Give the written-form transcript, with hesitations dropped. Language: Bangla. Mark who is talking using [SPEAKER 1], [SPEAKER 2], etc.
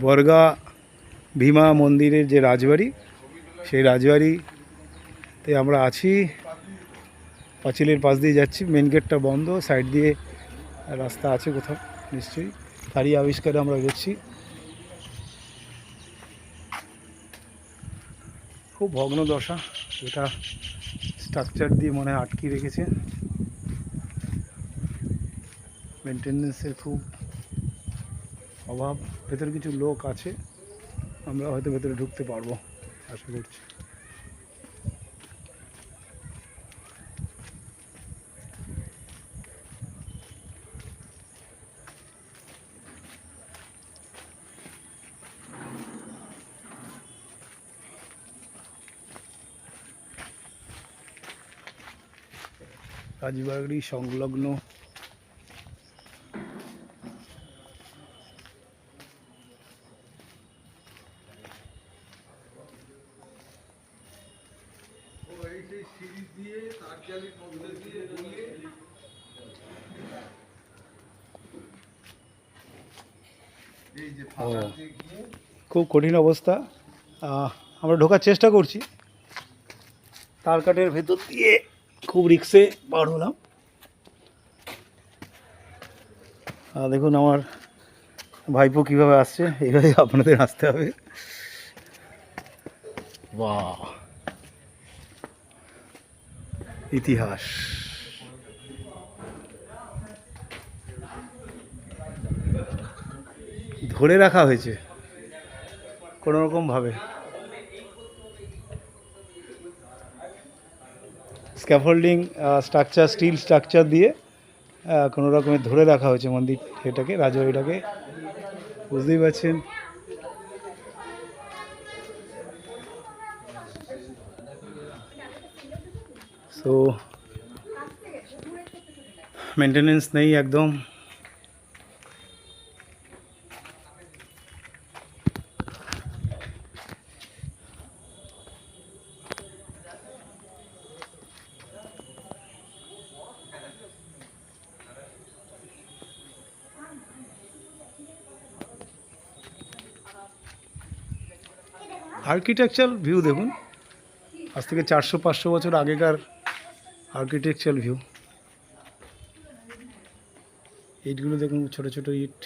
[SPEAKER 1] বর্গা ভীমা মন্দিরের যে রাজবাড়ি, সেই রাজবাড়িতে আমরা আছি। পাঁচিলের পাশ দিয়ে যাচ্ছি, মেন গেটটা বন্ধ, সাইড দিয়ে রাস্তা আছে কোথাও নিশ্চয়ই, তারই আবিষ্কারে আমরা যাচ্ছি। খুব ভগ্ন দশা, এটা স্ট্রাকচার দিয়ে মনে হয় আটকে রেখেছে, মেনটেন্যান্সের খুব অভাব। ভেতরে কিছু লোক আছে, আমরা হয়তো ভেতরে ঢুকতে পারবো আশা করছি। রাজবাড়ি সংলগ্ন খুব কঠিন অবস্থা। আমরা ঢোকার চেষ্টা করছি, তার কাঠের ভেতর দিয়ে খুব রিক্সে পার হলাম। দেখুন আমার ভাইপো কীভাবে আসছে, এইভাবে আপনাদের আসতে হবে। বাহ, ইতিহাস। ধরে রাখা হয়েছে কোনোরকমভাবে, স্ক্যাফোল্ডিং স্ট্রাকচার, স্টিল স্ট্রাকচার দিয়ে কোনো রকমের ধরে রাখা হয়েছে মন্দির এটাকে, রাজবাড়িটাকে, বুঝতেই পারছেন। সো মেনটেনেন্স নেই একদম। আর্কিটেকচারাল ভিউ দেখুন, আজ থেকে 400-500 বছর আগেকার আর্কিটেকচারাল ভিউ। ইটগুলো দেখুন, ছোট ছোট ইট।